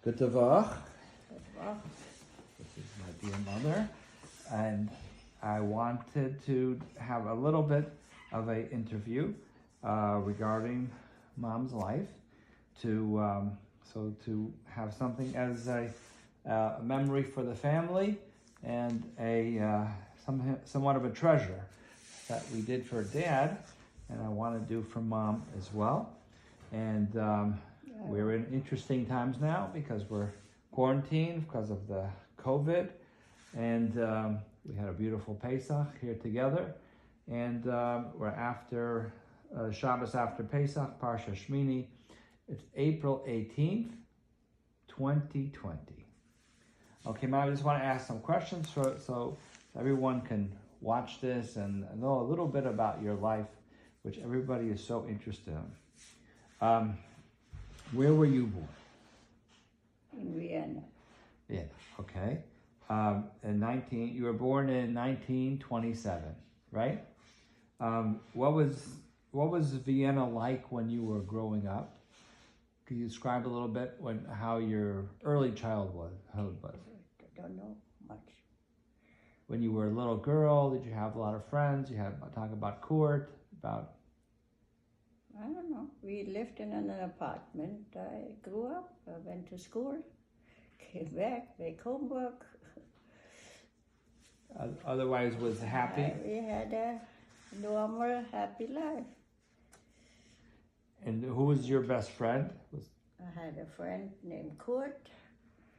Good Tavach. This is my dear mother, and I wanted to have a little bit of an interview regarding Mom's life, to have something as a memory for the family and somewhat of a treasure that we did for Dad, and I want to do for Mom as well. And we're in interesting times now because we're quarantined because of the COVID, and we had a beautiful Pesach here together, and we're after Shabbos after Pesach, Parsha Shmini. It's April 18th, 2020. Okay, Mom, I just want to ask some questions so everyone can watch this and know a little bit about your life, which everybody is so interested in. Where were you born? In Vienna. Yeah, okay. You were born in 1927, right? What was Vienna like when you were growing up? Can you describe a little bit how your early childhood was? I don't know much. When you were a little girl, did you have a lot of friends? You had talk about court, about. I don't know. We lived in an apartment. I grew up. I went to school, came back, make homework. Otherwise, was happy. We had a normal, happy life. And who was your best friend? I had a friend named Kurt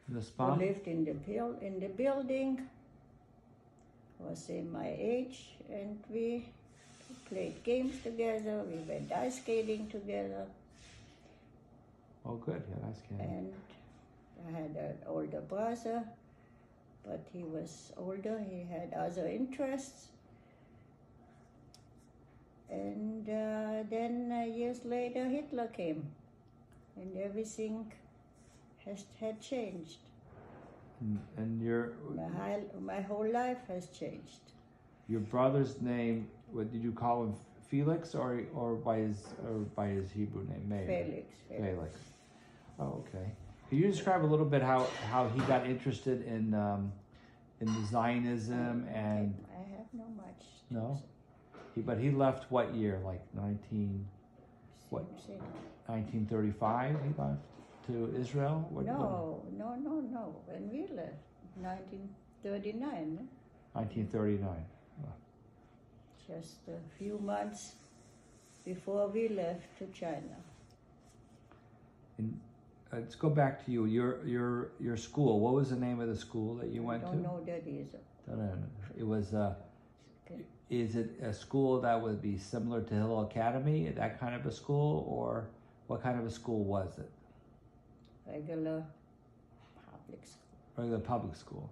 The who spam? lived in the building. Was in my age, and we played games together. We went ice skating together. Oh, good. Yeah, ice skating. And I had an older brother, but he was older. He had other interests. And then years later, Hitler came, and everything had changed. And My whole life has changed. your brother's name? What did you call him? Felix or by his Hebrew name? Meir? Felix. Oh, okay. Can you describe a little bit how he got interested in the Zionism and? I have no much. No. But he left what year? Like 1935. He left to Israel. No. When we left, 1939. 1939. Just a few months before we left to China. And let's go back to you. Your school. What was the name of the school that you went to? I don't know that either. No. It was. Is it a school that would be similar to Hillel Academy? That kind of a school, or what kind of a school was it? Regular public school. Regular public school.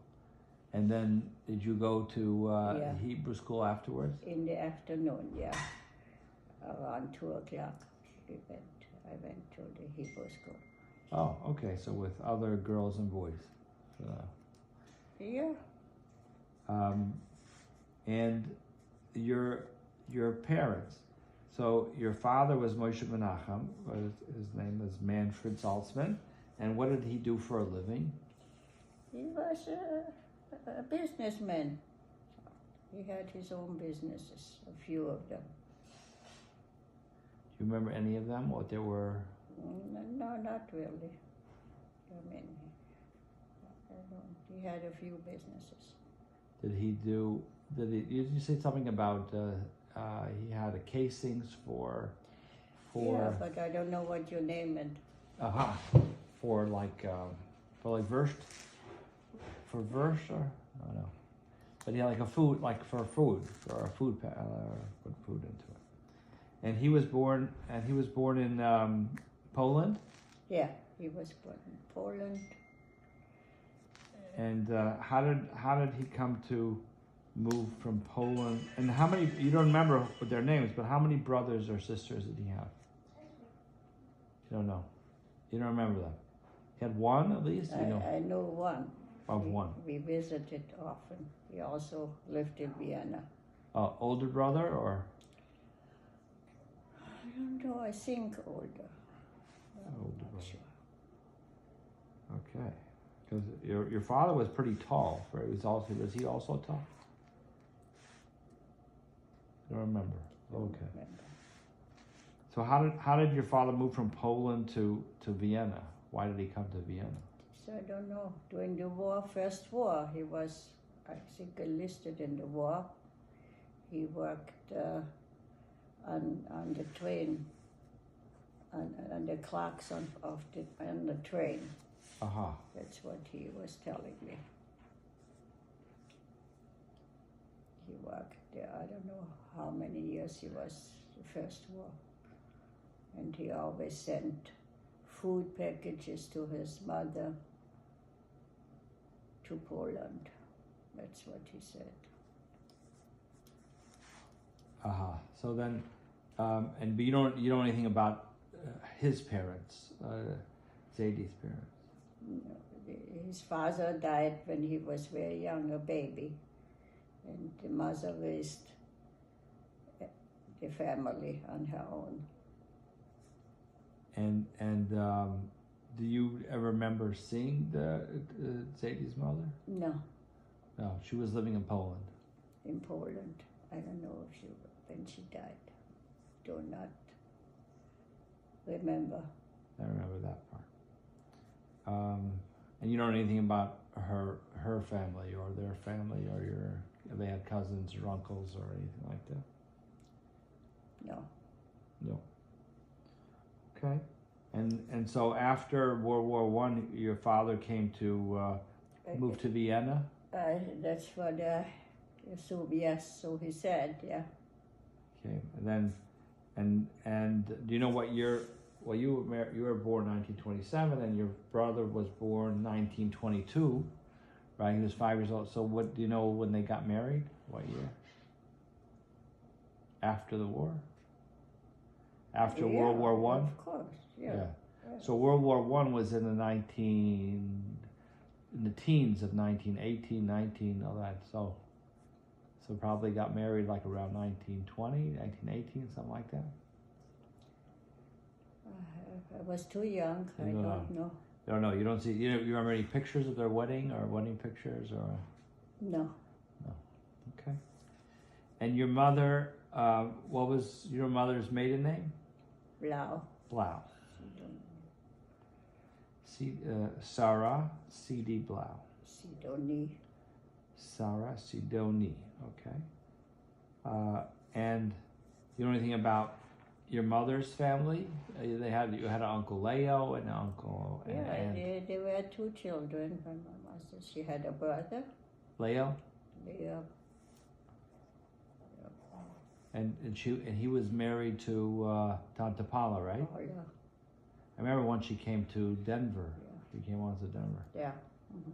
And then did you go to Yeah. Hebrew school afterwards? In the afternoon, yeah. Around 2 o'clock I went to the Hebrew school. Oh, okay. So with other girls and boys. Yeah. And your parents. So your father was Moshe Menachem. His name was Manfred Salzman. And what did he do for a living? He was a businessman. He had his own businesses, a few of them. Do you remember any of them? What they were? No, not really. I mean, he had a few businesses. Did you say something about he had a casings for? Yeah, but I don't know what your name meant. For Verst? For Verst or? I don't know. But he had like a food, put food into it. And he was born in Poland? Yeah, he was born in Poland. And how did he come to move from Poland? And how many? You don't remember what their names, but how many brothers or sisters did he have? You don't know. You don't remember them. He had one at least. I know one. One. We visited often. He also lived in Vienna. Older brother or? I don't know. I think older. Older brother. Sure. Okay. Because your father was pretty tall. Right? Was he also tall? I don't remember. Okay. Remember. So how did your father move from Poland to Vienna? Why did he come to Vienna? So I don't know. During the war, first war, he was, I think, enlisted in the war. He worked on the train, on the clocks on the train. Aha. That's what he was telling me. He worked there, I don't know how many years he was the first war. And he always sent food packages to his mother to Poland. That's what he said. Aha. So then, but you don't know anything about his parents, Zadie's parents. No, his father died when he was very young, a baby, and the mother raised the family on her own. And do you ever remember seeing Zadie's mother? No, No, she was living in Poland. in Poland. I don't know if when she died. Do not remember. I remember that part. And you don't know anything about her family or their family, or if they had cousins or uncles or anything like that? No. No. Okay. And so after World War One, your father came to move to Vienna? That's what yes, so he said, yeah. Okay. And then and do you know what year? Well, you were born 1927, and your brother was born 1922, right? He was 5 years old. So what do you know when they got married? What year? After the war? After World War One? Of course, yeah. So World War One was in the teens of 1918, 19, all that. So probably got married like around 1920, 1918, something like that. I was too young. I don't know. I don't know. You don't see. You remember any pictures of their wedding or wedding pictures or? No. No. Okay. And your mother, what was your mother's maiden name? Blau. Blau. Sarah C.D. Blau. Sidoni. Sarah Sidoni. Okay. And you know anything about your mother's family? You had an Uncle Leo and an uncle. There were two children. My mama said she had a brother. Leo. Leo. And he was married to Tante Paula, right? Oh, yeah. I remember once she came to Denver. Yeah. She came once to Denver. Yeah. Mm-hmm.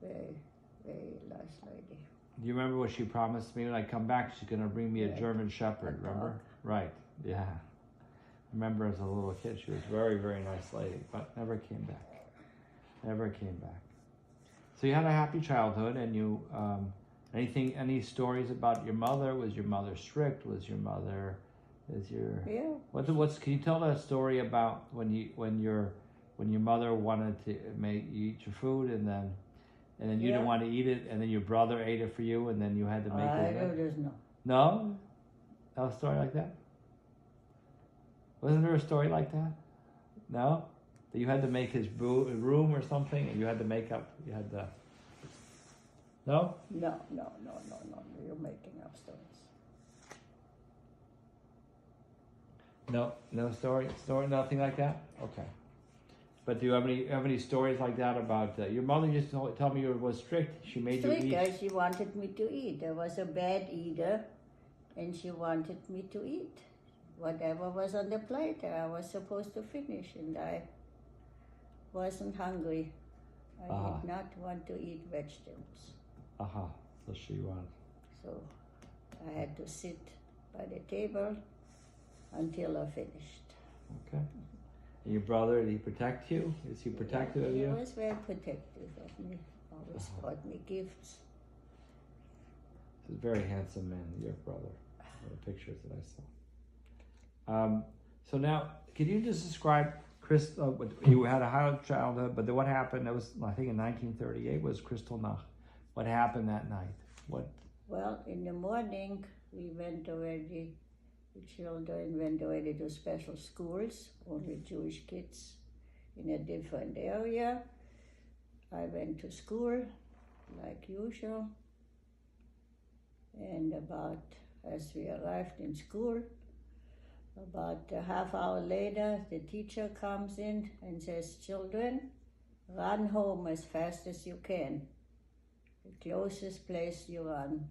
Very, very nice lady. Do you remember what she promised me when I come back? She's going to bring me a German Shepherd, remember? Right, yeah. I remember as a little kid, she was a very, very nice lady, but never came back. Never came back. So you had a happy childhood, and you, any stories about your mother? Was your mother strict? Was your mother, can you tell that story about when your mother wanted to you eat your food, and then you didn't want to eat it, and then your brother ate it for you, and then you had to make it? There's no. No? No story like that? Wasn't there a story like that? No? That you had to make his room or something, and you had to make up, No? No. You're making up stories. No story, nothing like that? Okay. But do you have any stories like that about your mother? Just tell me it was strict. She made you eat. Because she wanted me to eat. I was a bad eater, and she wanted me to eat. Whatever was on the plate, I was supposed to finish, and I wasn't hungry. I did not want to eat vegetables. So she wanted. So I had to sit by the table until I finished. Okay. And your brother, did he protect you? Is he protective of you? He was very protective of me. Always bought me gifts. He's a very handsome man, your brother. The pictures that I saw. So now, can you just describe You had a hard childhood, but then what happened? That was, I think, in 1938 was Kristallnacht. What happened that night? What? Well, in the morning, we went already, the children went already to special schools, only Jewish kids in a different area. I went to school, like usual. And as we arrived in school, about a half hour later, the teacher comes in and says, "Children, run home as fast as you can. The closest place you run,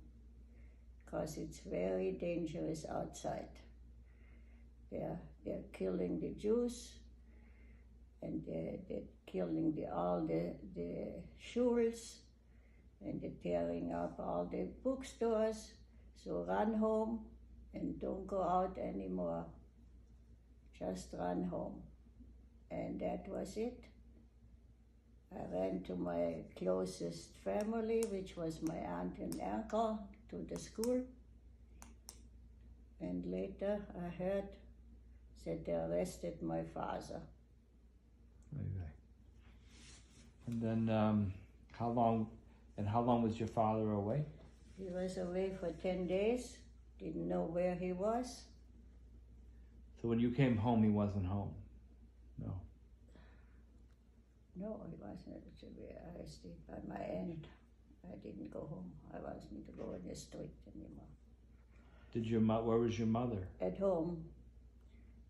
because it's very dangerous outside. They're killing the Jews, and they're killing all the shuls, and they're tearing up all the bookstores. So run home and don't go out anymore. Just run home." And that was it. I ran to my closest family, which was my aunt and uncle, to the school. And later I heard that they arrested my father. Okay. And then how long was your father away? He was away for 10 days, didn't know where he was. So when you came home, he wasn't home? No. No, he wasn't to be arrested by my aunt. I didn't go home. I wasn't to go in the street anymore. Where was your mother? At home,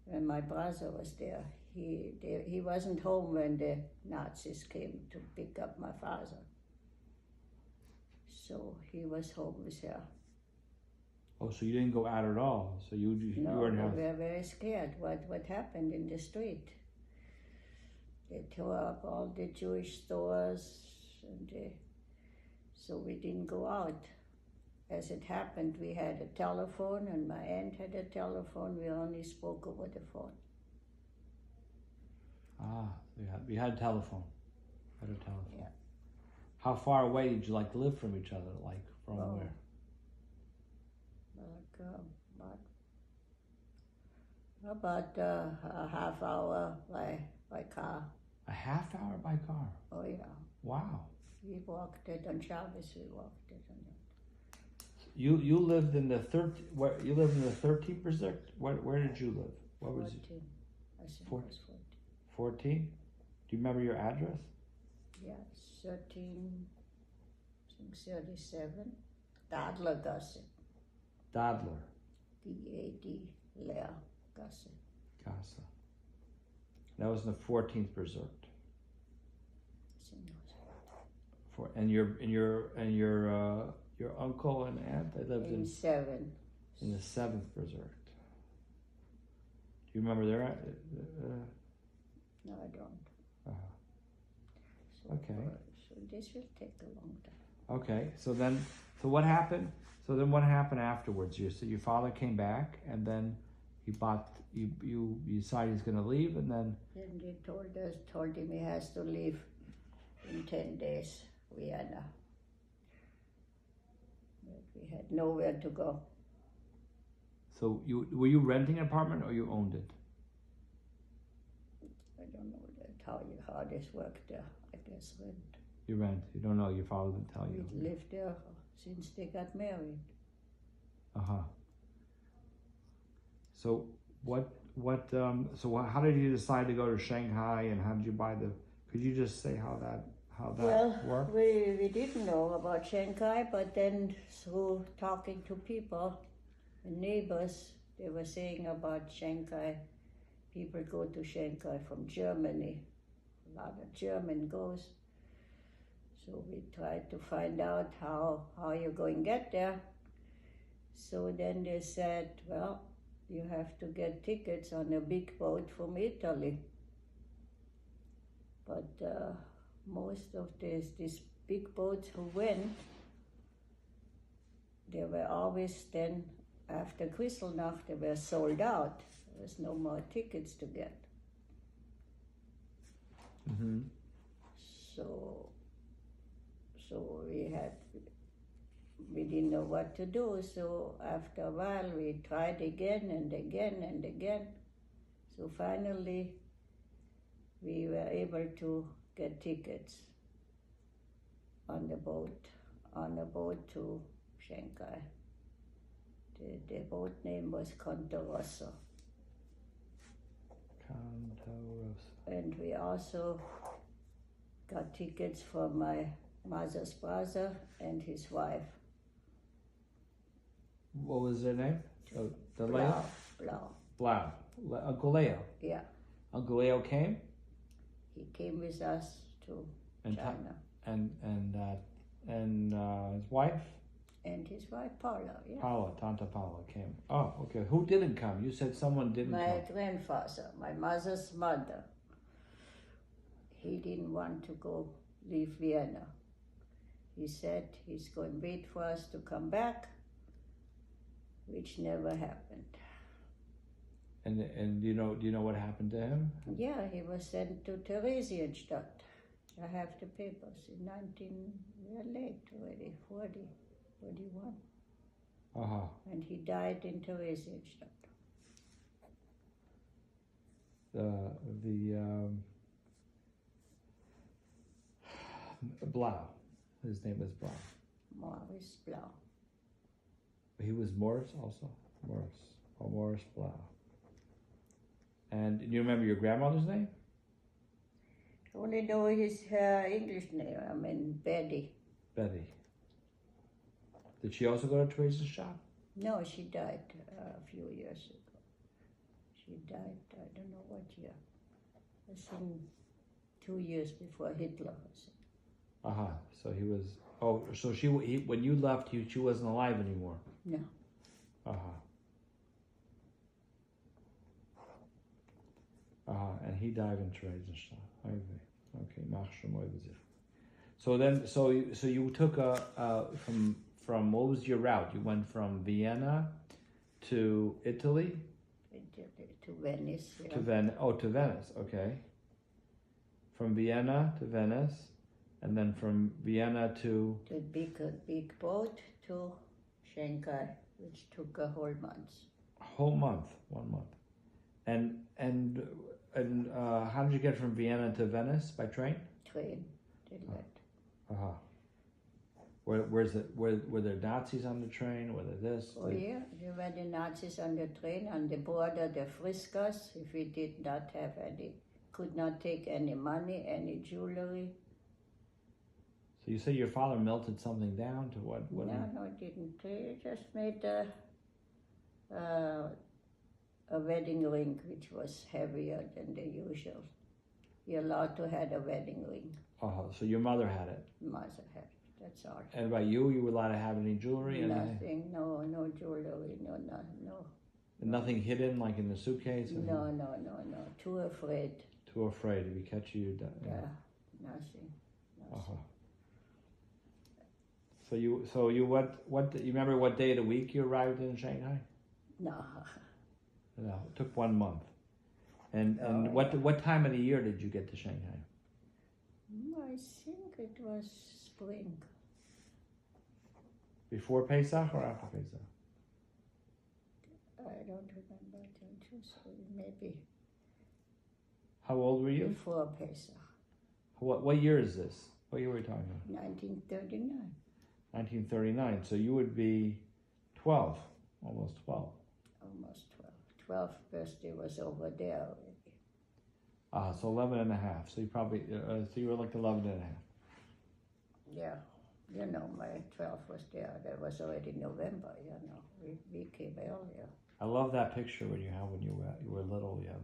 when my brother was there. He wasn't home when the Nazis came to pick up my father. So he was home with her. Oh, so you didn't go out at all? So you were in No, house? we were very scared what happened in the street. They tore up all the Jewish stores, and so we didn't go out. As it happened, we had a telephone, and my aunt had a telephone. We only spoke over the phone. Ah, we had a telephone. Yeah. How far away did you live from each other? From where? About a half hour by car. A half hour by car? Oh yeah. Wow. We walked it on Shabbos. We walked it on it. You lived in the 13th district? Where did you live? What was 14. it? I think it was 14. 14? Do you remember your address? Yeah, 13, I think 37. Dadler Gasse. Dadler. D-A-D-Ler Gasse. Gasse. That was in the 14th district. I think it was And your uncle and aunt, they lived in 7. the 7th district. Do you remember their? No, I don't. Okay. So this will take a long time. Okay. So what happened? So then what happened afterwards? So your father came back, and then you decided he's going to leave, and then. Then they told him he has to leave in 10 days, Vienna. But we had nowhere to go. So were you renting an apartment, or you owned it? I don't know how this worked there. I guess rent. You rent. You don't know. Your father didn't tell you. We lived there since they got married. So how did you decide to go to Shanghai, and how did you buy could you just say how that worked? We didn't know about Shanghai, but then through talking to people and neighbors, they were saying about Shanghai. People go to Shanghai from Germany. A lot of German goes. So we tried to find out how you're going to get there. So then they said, well, you have to get tickets on a big boat from Italy. But most of these big boats who went, they were always then, after Kristallnacht, they were sold out. There was no more tickets to get. Mm-hmm. So we didn't know what to do. So after a while, we tried again and again and again. So finally, we were able to get tickets on the boat to Shanghai. The boat name was Contarossa. And we also got tickets for my mother's brother and his wife. What was their name? The Blau. Blau. Uncle Leo. Yeah. Uncle Leo came? He came with us to China. And his wife? And his wife, Paula, yeah. Tanta Paula came. Oh, okay. Who didn't come? You said someone didn't come. My grandfather, my mother's mother. He didn't want to leave Vienna. He said he's going to wait for us to come back, which never happened. And do you know what happened to him? Yeah, he was sent to Theresienstadt. I have the papers in we're late already, 41. Uh-huh. And he died in Theresienstadt. Blau. His name was Blau. Maurice Blau. He was Morris also? Morris Blau. And do you remember your grandmother's name? I only know his English name. I mean, Betty. Betty. Did she also go to Teresa's shop? No, she died a few years ago. She died, I don't know what year. I think 2 years before Hitler. Uh-huh. So he was... Oh, so when you left, she wasn't alive anymore? No. Uh-huh. And he died in Teresa's shop. Okay, mach schon mal gesehen. So then, so you took from what was your route? You went from Vienna to Italy? To Venice. Yeah. To Venice, okay. From Vienna to Venice, and then from Vienna to... The big boat to Shanghai, which took a whole month. A whole month, 1 month. And how did you get from Vienna to Venice? By train? Train, direct. Uh-huh. Were there Nazis on the train? Were there this? Oh yeah, there were the Nazis on the train, on the border, they frisked us if we did not have could not take any money, any jewelry. So you say your father melted something down to what? No, it didn't. He just made a wedding ring which was heavier than the usual. You're allowed to have a wedding ring. Oh, so your mother had it? Mother had it, that's all. And by you were allowed to have any jewelry? Nothing, no jewelry, no. And nothing hidden like in the suitcase? No, too afraid. Too afraid if we catch you? Yeah, nothing. Uh-huh. So you remember what day of the week you arrived in Shanghai? No. No, it took 1 month. And what time of the year did you get to Shanghai? I think it was spring. Before Pesach or after Pesach? I don't remember. Maybe. How old were you? Before Pesach. What year is this? What year were we talking about? 1939. 1939. So you would be 12, almost 12. Almost 12. 12th birthday was over there already. So 11 and a half. So you probably, so you were like 11 and a half. Yeah. My 12th was there. That was already November, We came earlier. I love that picture when you were little. You have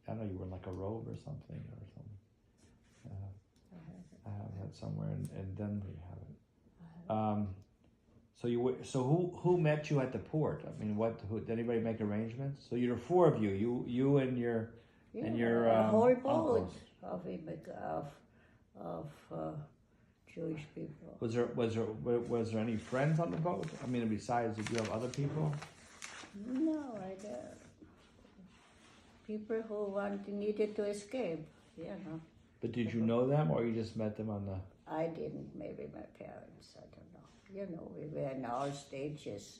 I don't know, you were like a robe or something. I have that somewhere in Denver. You have it. So who met you at the port? I mean, did anybody make arrangements? So you're 4 of you. You and your a whole boat uncles. of Jewish people. Was there any friends on the boat? I mean, besides, did you have other people? No, people who needed to escape. But did you know them, or you just met them on the? I didn't. Maybe my parents. I don't know. We were in all stages.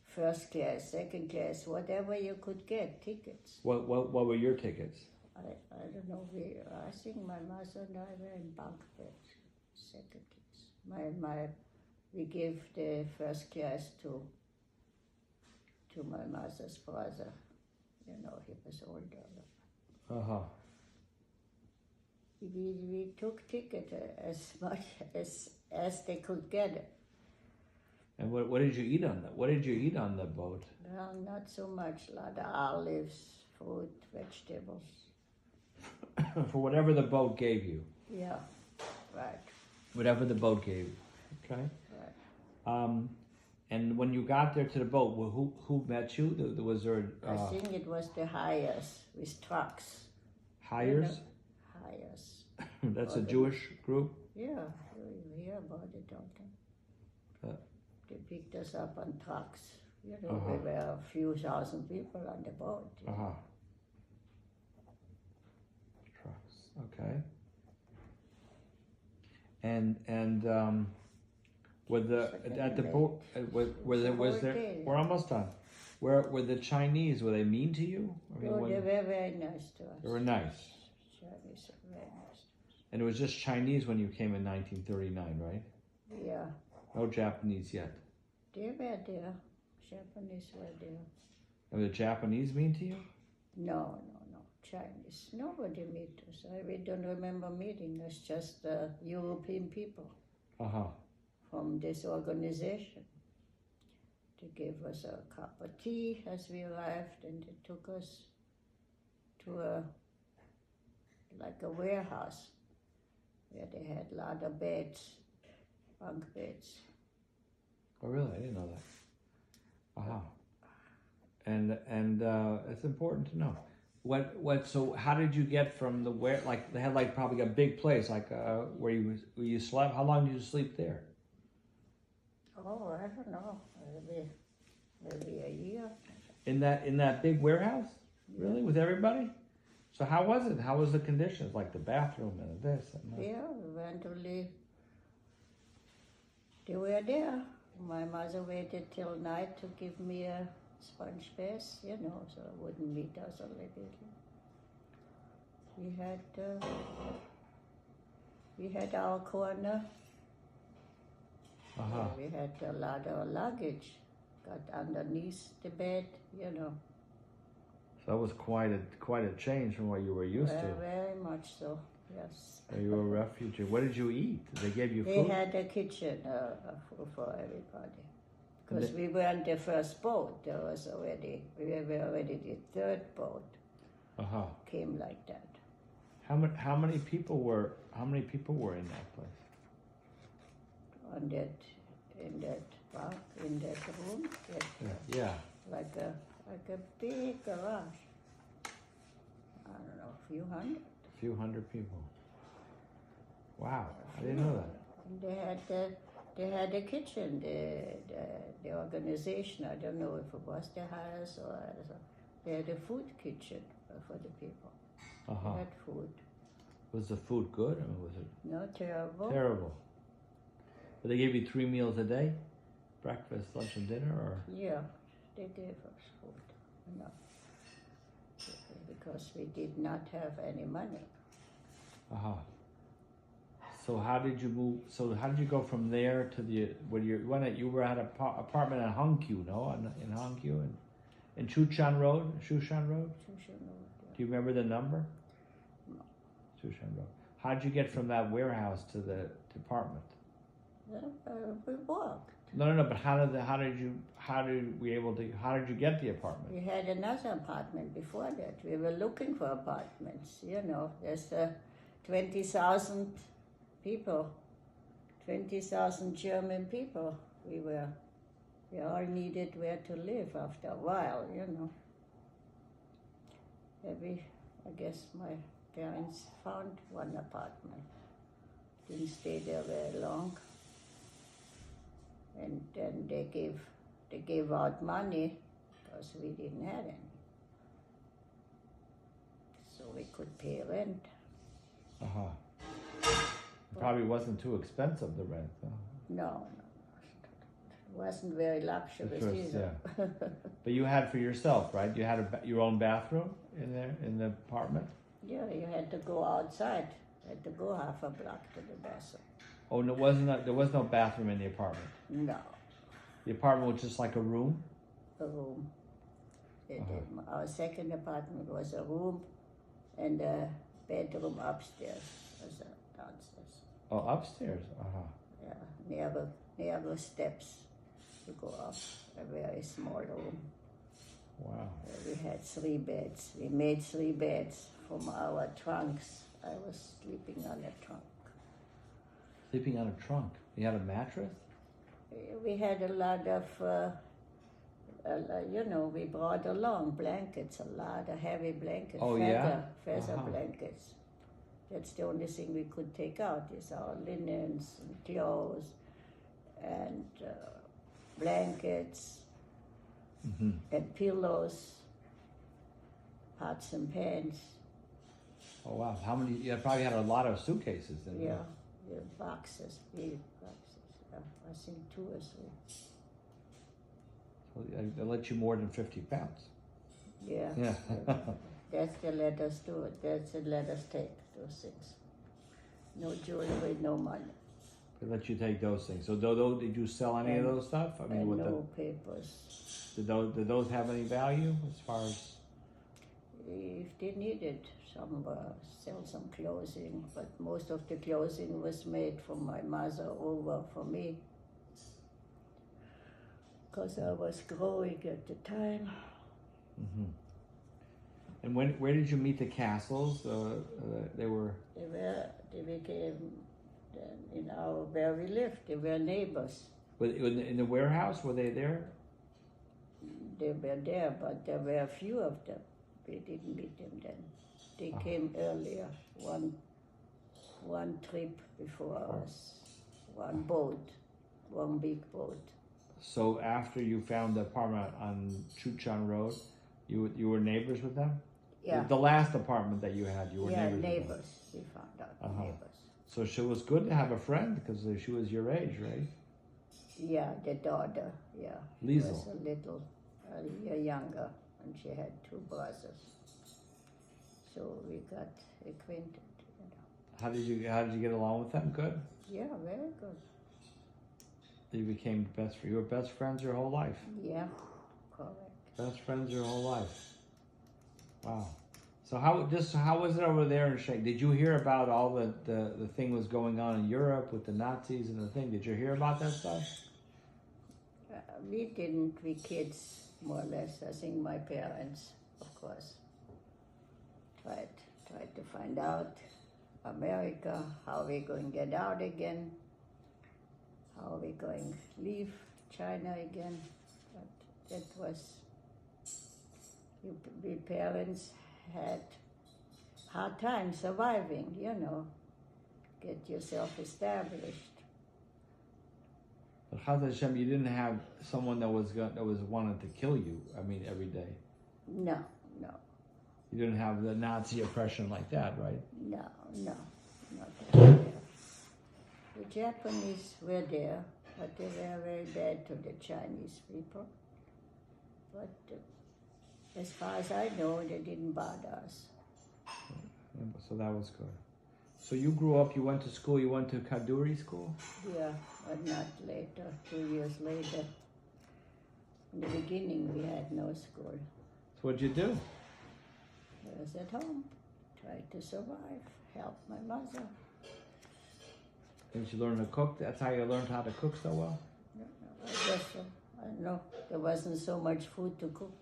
First class, second class, whatever you could get, tickets. What were your tickets? I don't know. I think my mother and I were in bunk beds, second class. We gave the first class to my mother's brother. You know, he was older. Uh-huh. We took ticket as much as they could get it. And what did you eat on that? What did you eat on the boat? Well, not so much. A lot of olives, fruit, vegetables. For whatever the boat gave you. Yeah, right. Whatever the boat gave you. Okay. Right. And when you got there to the boat, who met you? Was there I think it was the hires with trucks. hires? Hires. That's a Jewish group? Yeah, you hear about it all the time. Uh. They picked us up on trucks. You know, there were a few thousand people on the boat. Uh-huh. Trucks, okay. And with the at the boat, we're almost done. Were the Chinese? Were they mean to you? They were very nice to us. They were nice. Chinese were very nice. And it was just Chinese when you came in 1939, right? Yeah. No Japanese yet. They were there. Japanese were there. Were the Japanese mean to you? No. Chinese. Nobody met us. We don't remember meeting us, just European people from this organization. They gave us a cup of tea as we arrived, and they took us to a warehouse where they had a lot of beds, bunk beds. Oh, really? I didn't know that. And it's important to know. So how did you get from the where, like, they had like probably a big place, like where you slept? How long did you sleep there? Oh, I don't know. Maybe a year. In that big warehouse? Really? With everybody? So how was it? How was the conditions? Like the bathroom and this and that? Yeah, eventually they were there. My mother waited till night to give me a sponge bath, you know, so I wouldn't meet us repeatedly. We had our corner. We had a lot of luggage got underneath the bed, you know. So that was quite a change from what you were used to. Very much so, yes. So you were a refugee. What did you eat? They gave you food? They had a kitchen for everybody. Because we weren't the first boat. We were already the third boat. Came like that. How many people were in that place? In that room. Yeah. Like a big garage. I don't know, a few hundred. A few hundred people. Wow, I didn't know that. And they had a kitchen, the organization, I don't know if it was the house or they had a food kitchen for the people. They had food. Was the food good? I mean, was it? No, terrible. Terrible. But they gave you 3 meals a day? Breakfast, lunch, and dinner, or? Yeah, they gave us food. Enough. Because we did not have any money. So how did you move? So how did you go from there to you were at an apartment in Hangzhou, no? In Hangzhou and in Shushan Road. Shushan Road. Do you remember the number? No. Shushan Road. How did you get from that warehouse to the apartment? We walked. No. But how did you get the apartment? We had another apartment before that. We were looking for apartments. You know, there's 20,000 people, 20,000 German people. We all needed where to live after a while. You know. I guess my parents found one apartment. Didn't stay there very long. And then they gave out money because we didn't have any. So we could pay rent. It probably wasn't too expensive, the rent, though. No. It wasn't very luxurious either. Yeah. But you had for yourself, right? You had your own bathroom in there, in the apartment? Yeah, you had to go outside. You had to go half a block to the bathroom. Oh, there was no bathroom in the apartment. No, The apartment was just like a room. a room. Our second apartment was a room, and a bedroom upstairs was downstairs. Oh, upstairs. Yeah, near the steps to go up. A very small room. Wow. We had 3 beds. We made 3 beds from our trunks. I was sleeping on a trunk. Sleeping on a trunk. You had a mattress? We had a lot of, we brought along blankets, a lot of heavy blankets, Oh, feather blankets. That's the only thing we could take out is our linens and clothes and blankets and pillows, pots and pans. Oh wow! How many? You probably had a lot of suitcases. Then. Yeah, boxes, big boxes. Yeah, I think 2 or 3. So they let you more than 50 pounds. Yeah. Yeah. That's the let us do it. That's the let us take those things. No jewelry, no money. They let you take those things. So did you sell any of those stuff? I mean, no papers. Did those have any value as far as? If they needed some, sell some clothing, but most of the clothing was made from my mother over for me. Because I was growing at the time. Mm-hmm. And where did you meet the Castles? They became where we lived. They were neighbors. In the warehouse, were they there? They were there, but there were a few of them. We didn't meet them then. They came earlier, one trip before us, one big boat. So after you found the apartment on Chuchan Road, you were neighbors with them? Yeah. The last apartment that you had, you were neighbors with them? Neighbors. We found out neighbors. So it was good to have a friend because she was your age, right? Yeah, the daughter, yeah. Lizzi. She was a year younger, and she had 2 brothers. So we got acquainted, How did you get along with them? Good? Yeah, very good. You became you were best friends your whole life? Yeah, correct. Best friends your whole life. Wow. So how was it over there in Czech? Did you hear about all the thing was going on in Europe with the Nazis and the thing? Did you hear about that stuff? We didn't, we kids, more or less. I think my parents, of course, tried to find out America, how we're going to get out again, how we're going to leave China again. But that was, we parents had hard time surviving, get yourself established. But Chaz Hashem, you didn't have someone that was wanting to kill you. I mean, every day. No. You didn't have the Nazi oppression like that, right? No, not there. The Japanese were there, but they were very bad to the Chinese people. But as far as I know, they didn't bother us. So that was good. So you grew up, you went to school, you went to Kaduri school? Yeah, but not later, 2 years later. In the beginning, we had no school. So what'd you do? I was at home, tried to survive, help my mother. Didn't you learn to cook? That's how you learned how to cook so well? I guess so. I know there wasn't so much food to cook.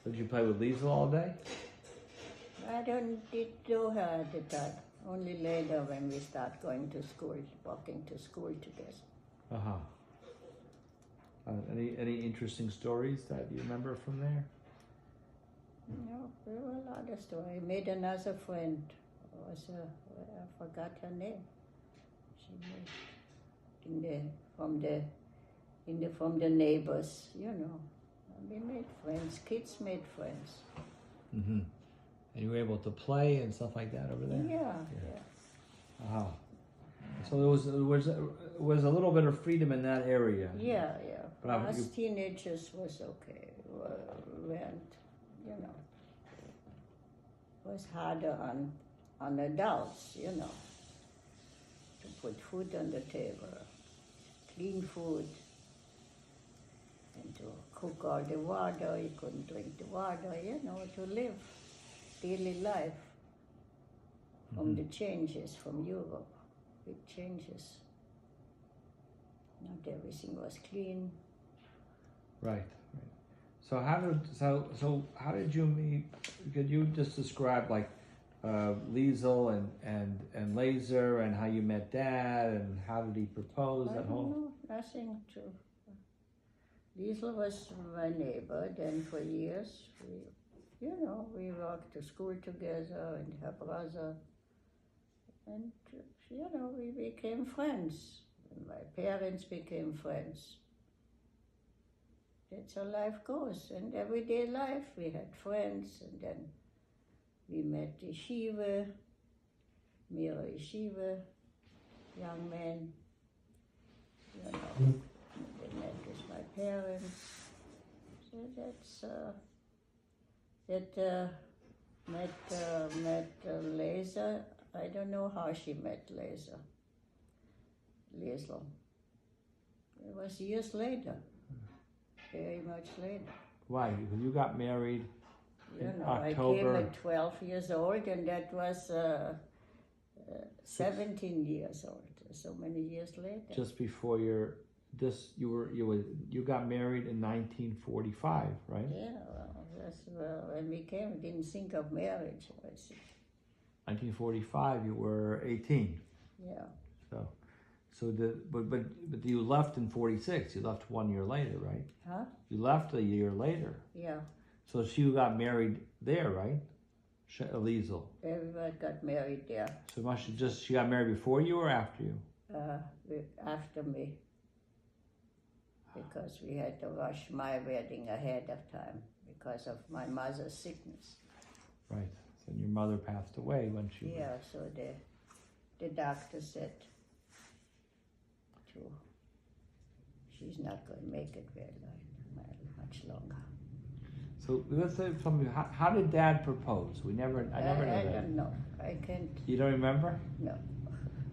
Did you play with Lizzi all day? I didn't know her at the time. Only later when we start going to school, walking to school together. Any interesting stories that you remember from there? No, there were a lot of stories. I made another friend. I forgot her name. She made from the neighbors, We made friends. Kids made friends. Mm-hmm. And you were able to play and stuff like that over there? Yeah. So there was a little bit of freedom in that area. Yeah. But us teenagers was okay. We weren't, was harder on adults, you know, to put food on the table, clean food, and to cook all the water. You couldn't drink the water, you know, to live daily life from the changes from Europe, big changes. Not everything was clean. Right. So how did you meet? Could you just describe like Liesl and Laser and how you met Dad and how did he propose I at don't home? know, nothing to. Liesl was my neighbor. Then for years, we walked to school together, and her brother, and we became friends. And my parents became friends. That's how life goes. And everyday life, we had friends, and then we met yeshiva, Mira yeshiva, young men, they met with my parents. So that's, met Laser. I don't know how she met Laser. Liesl. It was years later. Very much later. Why? Because you got married in I October. came at 12 years old, and that was 17 years old. So many years later. Just before you got married in 1945, right? Yeah, when we came, we didn't think of marriage. 1945, you were 18. Yeah. But you left in 46. You left 1 year later, right? Huh? You left a year later. Yeah. So she got married there, right? Liesl. Everybody got married there. So she got married before you or after you? After me. Because we had to rush my wedding ahead of time because of my mother's sickness. Right. So your mother passed away when she. Yeah. So the doctor said, she's not going to make it very much longer. So let's say from you, how did Dad propose? I never know that. I don't know. I can't. You don't remember? No.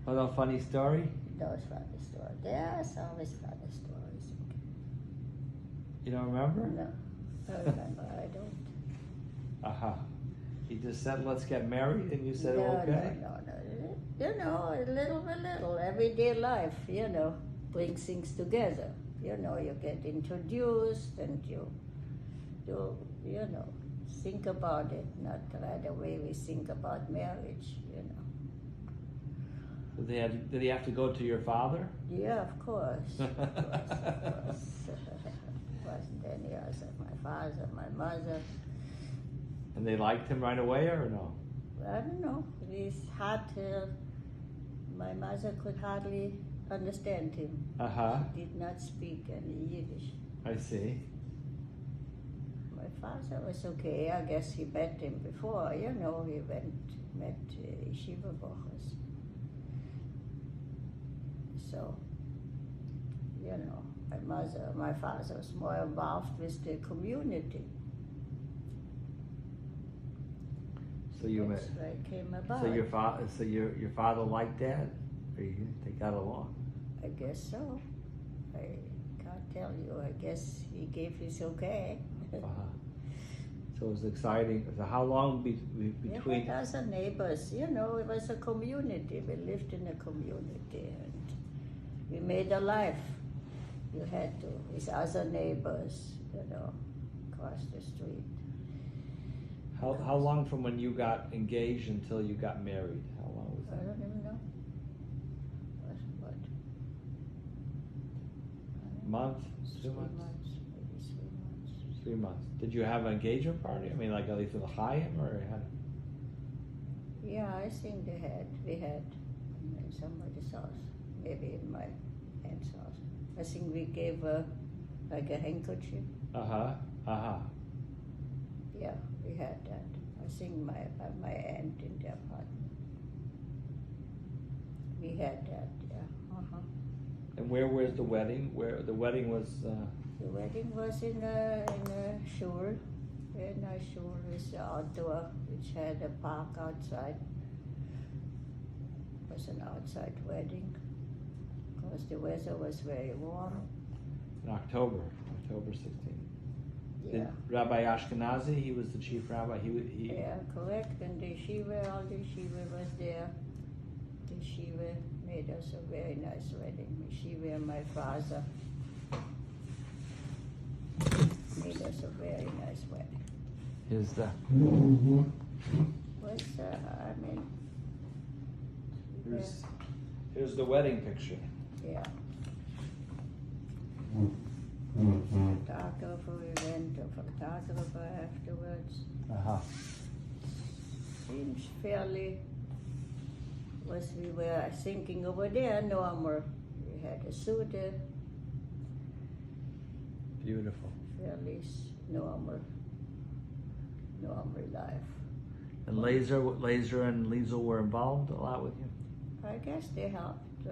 A little funny story? Those funny stories. There's always funny stories. You don't remember? No. I remember. I don't. Aha. He just said, let's get married, and you said, No. okay? No. Little by little, everyday life, brings things together. You get introduced, and you think about it, not right away we think about marriage, So did he have to go to your father? Yeah, of course. Wasn't any other. My father, my mother. And they liked him right away, or no? I don't know. My mother could hardly understand him. She did not speak any Yiddish. I see. My father was okay. I guess he met him before. He met yeshiva bochers. So, my father was more involved with the community. So you That's where it came about. So your father liked Dad? Or they got along? I guess so. I can't tell you. I guess he gave his okay. So it was exciting. So how long between? Yeah, as a neighbors, it was a community. We lived in a community, and we made a life. You had to with other neighbors, across the street. How long from when you got engaged until you got married? How long was I that? don't even know. What? Month? 2 months? Maybe 3 months. 3 months. Did you have an engagement party? I mean, like at least with a Chaim or had? Yeah, I think we had in somebody's house, maybe in my aunt's house. I think we gave like a handkerchief. Yeah, we had that. I think my aunt in the apartment. We had that, yeah. And where was the wedding? Where the wedding was? The wedding was in a shul, Very nice shul with the outdoor, which had a park outside. It was an outside wedding because the weather was very warm. In October 16th. Yeah. Did Rabbi Ashkenazi, he was the chief rabbi, he Yeah, correct. And the yeshiva, all the yeshiva was there. The yeshiva made us a very nice wedding. Yeshiva and my father made us a very nice wedding. is the Was I mean, here's the wedding picture. yeah. Photographer, we went to photographer afterwards. Uh-huh. Seems fairly, we were thinking over there, normal. We had a suit, Beautiful. fairly normal life. And Laser and Liesel were involved a lot with you? I guess they helped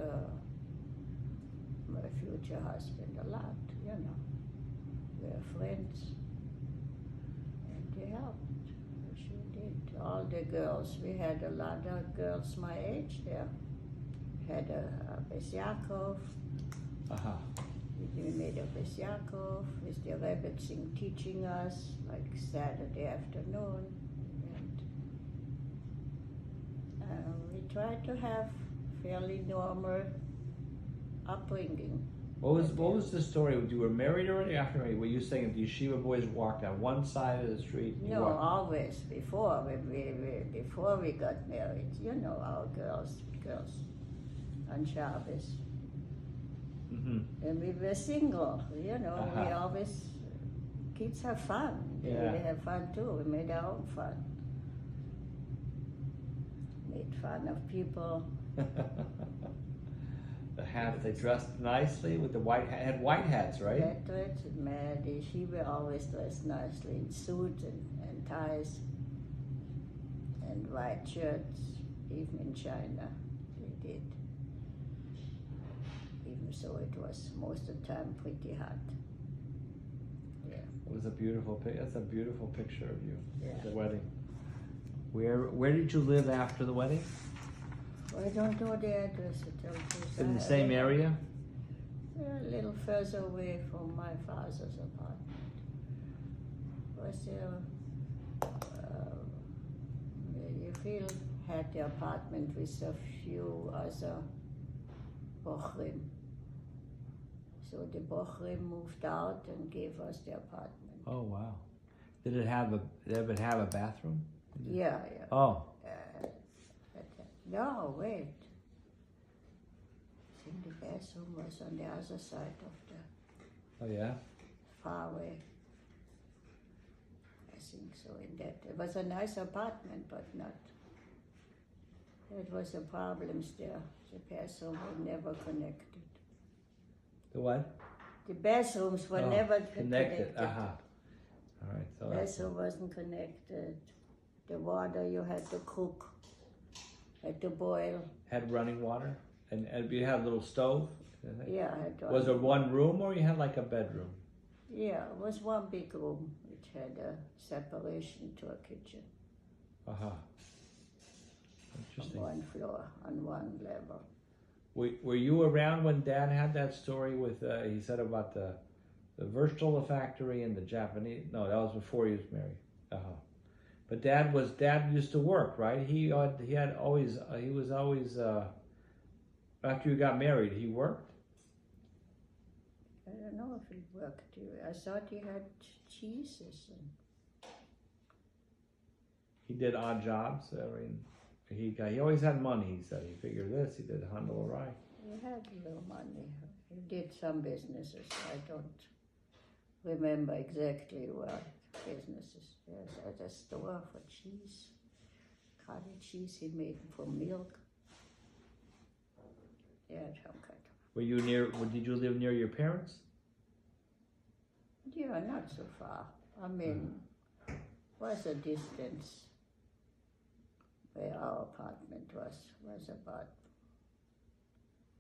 my future husband a lot, you know. We're friends, and they helped. They sure did. All the girls, we had a lot of girls my age there. We had a Bes Yaakov. Uh-huh. We made a Bes Yaakov with the Rebbetzin teaching us, like Saturday afternoon. And we tried to have fairly normal upbringing. What was the story? You were married already after married? Were you saying the yeshiva boys walked on one side of the street? No, always before we got married. You know, our girls on Shabbos. Mm-hmm. And we were single. You know, Uh-huh. we always kids have fun. They have fun too. We made our own fun. Made fun of people. The hats, they dressed nicely with the white hat, had white hats, right? Veterans and Maddie, she were always dressed nicely in suits and ties and white shirts, even in China they did. Even so, it was most of the time pretty hot. Yeah. It was a beautiful that's a beautiful picture of you at the Yeah. wedding. Where did you live after the wedding? I don't know the address to tell you. In the same area? A little further away from my father's apartment. Was there, you feel, had the apartment with a few other Bochrim. So the Bochrim moved out and gave us the apartment. Oh wow! Did it have a bathroom? Yeah. Oh. No, wait. I think the bathroom was on the other side of the Oh yeah. far away. I think so. It was a nice apartment, but not. It was a problems there. The bathroom were never connected. The what? The bathrooms were never connected. Uh-huh. All right. So Bathroom wasn't connected. The water you had to cook, had to boil. had running water, and you had a little stove. Yeah, I had to. Was it one room or you had like a bedroom? Yeah, it was one big room which had a separation to a kitchen. Uh-huh. On Interesting. one floor, on one level. Were you around when Dad had that story with, he said about the vegetable factory and the Japanese, no, that was before he was married. Uh-huh. But Dad used to work, right? He was always, after you got married, he worked? I don't know if he worked. I thought he had cheeses. He did odd jobs. I mean, he always had money. He said he figured this. He did handle a rye. He had a little money. He did some businesses. I don't remember exactly what businesses. There's a store for cheese, cottage cheese he made from milk. Yeah, some kind of. Were you near? Did you live near your parents? Yeah, not so far. I mean, was a distance where our apartment was about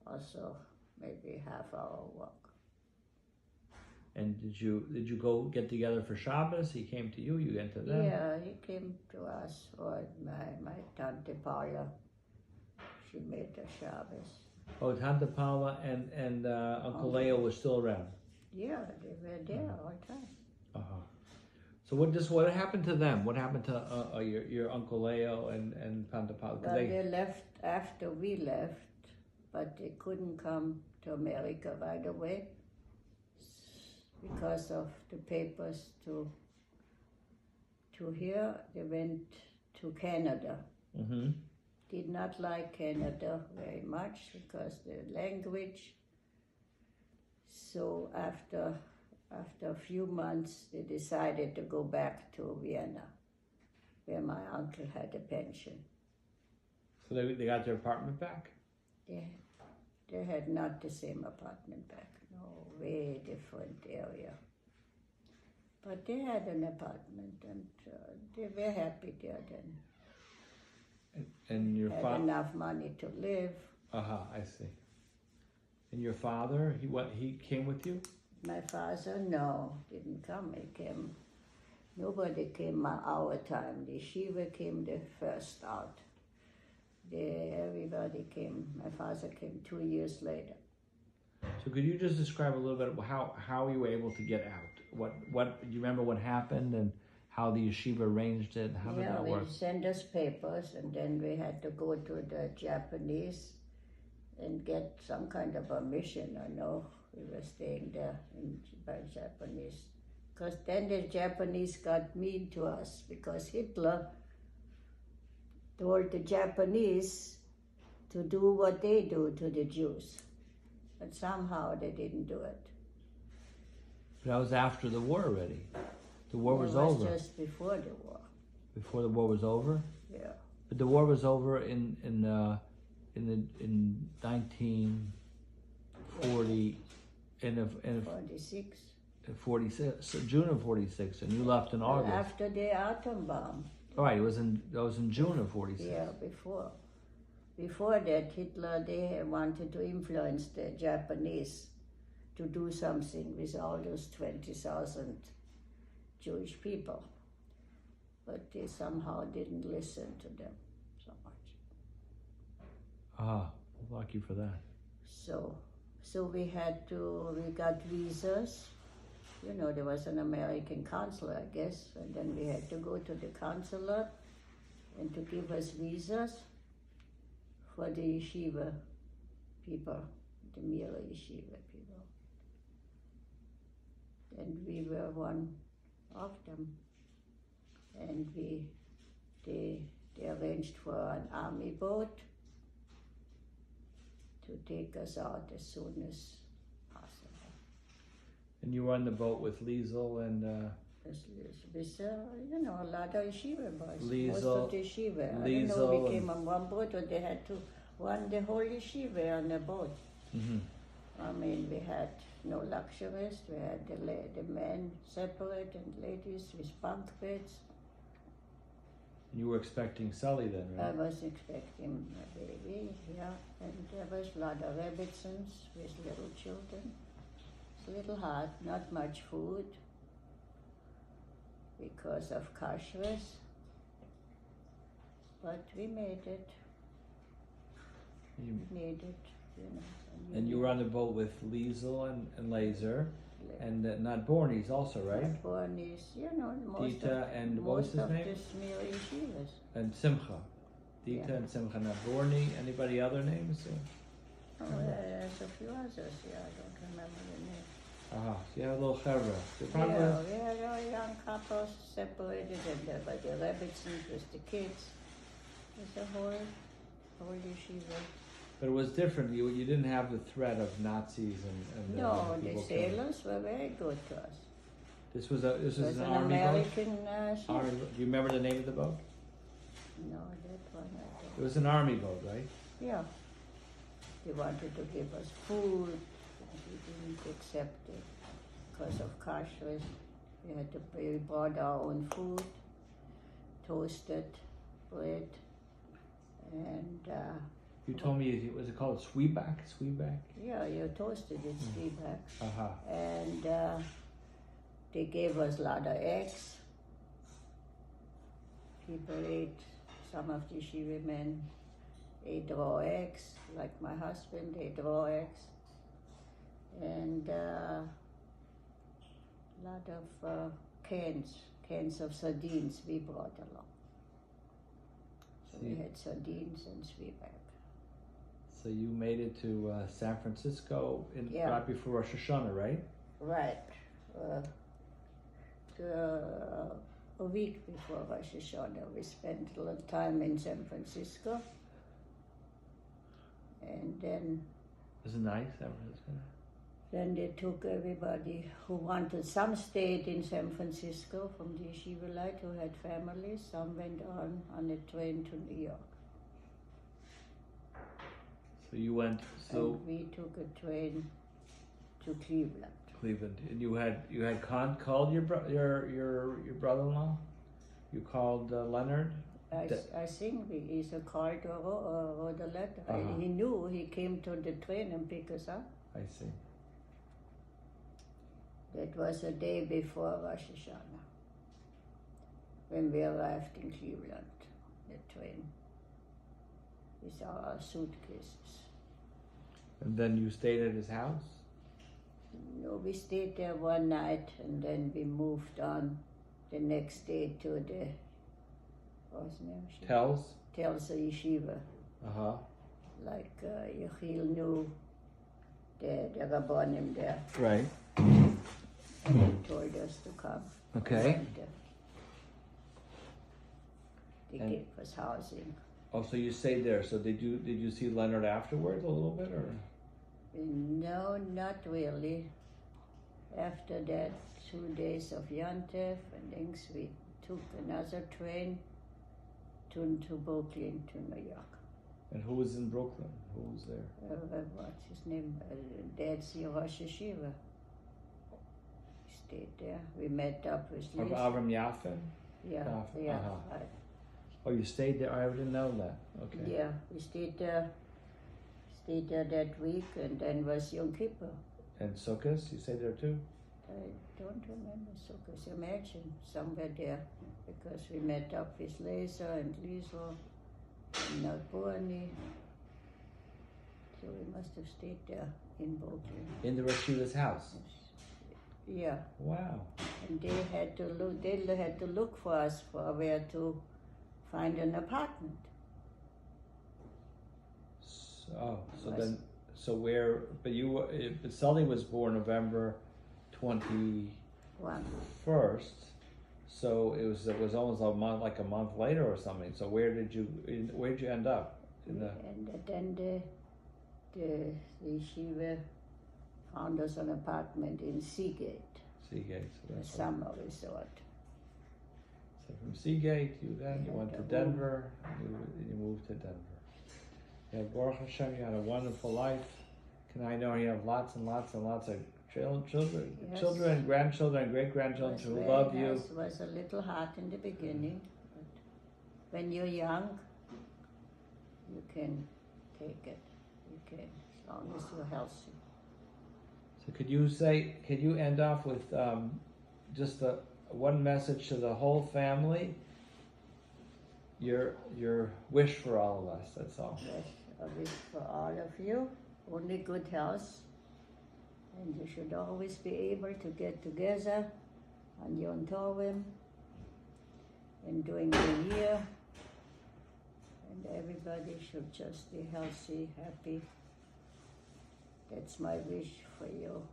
also maybe half-hour walk. And did you go get together for Shabbos? He came to you. You went to them. Yeah, he came to us, or my Tante Paula. She made a Shabbos. Oh, Tante Paula and Uncle Leo was still around. Yeah, they were there all the time. So what happened to them? What happened to your Uncle Leo and Tante Paula? Well, they left after we left, but they couldn't come to America right away because of the papers to here. They went to Canada. Mm-hmm. Did not like Canada very much because the language. So after a few months, they decided to go back to Vienna, where my uncle had a pension. So they got their apartment back? They had not the same apartment back. No, way different area. But they had an apartment, and they were happy there then. And your had father enough money to live. I see. And your father, he came with you? My father, no, didn't come. He came. Nobody came our time. The Shiva came the first out. Everybody came. My father came 2 years later. So could you just describe a little bit how you were able to get out? What do you remember what happened and how the yeshiva arranged it? How did that work? They sent us papers, and then we had to go to the Japanese and get some kind of a mission. I know we were staying there by Japanese, because then the Japanese got mean to us because Hitler told the Japanese to do what they do to the Jews, but somehow they didn't do it. That was after the war already. The war was It was over. just before the war. Before the war was over? Yeah. But the war was over in 1940 in 46. 46, so June of 46, and you left in August. After the atom bomb. All right, that was in June of 46. Yeah, before. Before that, Hitler, they wanted to influence the Japanese to do something with all those 20,000 Jewish people. But they somehow didn't listen to them so much. Lucky for that. So we got visas. You know, there was an American consulate, I guess, and then we had to go to the consulate and to give us visas for the yeshiva people, the Mira yeshiva people. And we were one of them. And they arranged for an army boat to take us out as soon as possible. And you were on the boat with Liesel and... With, a lot of yeshiva boys. Liesel, most of the yeshiva. I don't know, we came on one boat, or they had to run the whole yeshiva on the boat. Mm-hmm. I mean, we had no luxuries. We had the men separate and ladies with bunk beds. You were expecting Sully then, right? I was expecting a baby, yeah. And there was a lot of Rebbitzins with little children. It's a little hard, not much food because of kashrus. But we made it. We made it, you know. And you were on the boat with Liesel and Laser, and not Borny's also, right? Not Borny's, you know, most Dita of, and what was his name? Most of the Smir yeshivas. And Simcha. Dita Yeah. and Simcha, not Borny. Anybody other names? Oh, there's a few others, yeah, I don't remember the name. So you have a little chevra. Yeah, we had our young couples separated, and there were the Rebbitzins with the kids. It's a whole yeshiva. But it was different. You didn't have the threat of Nazis and No, the people killing. sailors were very good to us. This was an It was an army American boat. ship. Army, do you remember the name of the boat? No, that one I It don't. was an army boat, right? Yeah. They wanted to give us food, and we didn't accept it because of kashrus. We brought our own food, toasted bread, and You told me, was it called sweetback? Sweetback? yeah, you toasted it, feedback. Uh-huh. And they gave us a lot of eggs. People ate, some of the yeshiva men ate raw eggs, like my husband ate raw eggs. And a lot of cans of sardines we brought along. So we had sardines and sweetback. So you made it to San Francisco Yeah. right before Rosh Hashanah, right? Right. A week before Rosh Hashanah, we spent a little time in San Francisco. And then Was it nice, San Francisco? Then they took everybody who wanted. Some stayed in San Francisco from the yeshiva light who had families. Some went on a train to New York. So you went. So And we took a train to Cleveland. Cleveland, and you had called your brother-in-law. You called Leonard. I think he either called or wrote a letter. Uh-huh. He knew he came to the train and picked us up. I see. That was a day before Rosh Hashanah, when we arrived in Cleveland, the train, with our suitcases. And then you stayed at his house. No, we stayed there one night and then we moved on the next day to the, what's the name? Tells. Tells Yeshiva. Uh-huh. Like Yechiel knew the Rabbonim there. Right. And he told us to come. Okay. And, they gave us housing. Oh, so you stayed there. So did you see Leonard afterwards a little bit, or? No, not really. After that, 2 days of Yontif and things, we took another train to Brooklyn, to New York. And who was in Brooklyn? Who was there? What's his name? Dad's Rosh Yeshiva. We stayed there. We met up with Liz. Avram Yaffin? Yeah, Yaffin, yeah. uh-huh. Right. Oh, you stayed there? I didn't know that. Okay. Yeah, we stayed there that week, and then was Yom Kippur. And Sukkot, you stayed there too? I don't remember Sukkot. Imagine somewhere there, because we met up with Laser and Liesel and Nalboni. So we must have stayed there in Brooklyn. In the Rosh Hashanah's house? Yeah, Wow. and they had to look. They had to look for us for where to find an apartment. So where? But Sully was born November 21st. So it was almost a month later or something. So where did you end up? And then the yeshiva found us an apartment in Seagate, Seagate. So a that's right. summer resort. So from Seagate, you went to to Denver. You moved to Denver. Yeah, Baruch Hashem, you had a wonderful life. I know you have lots and lots and lots of children, Yes. children and grandchildren and great-grandchildren who Very love nice. you. It was a little hard in the beginning, but when you're young, you can take it. You can, as long as you're healthy. So could you end off with just one message to the whole family? Your wish for all of us, that's all. Yes, I wish for all of you only good health, and you should always be able to get together on Yom Tovim and during the year, and everybody should just be healthy, happy. That's my wish for you,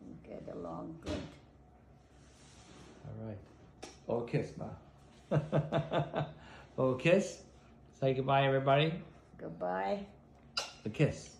and get along good. All right. Oh, kiss, Ma. Oh, kiss. Say goodbye, everybody. Goodbye. A kiss.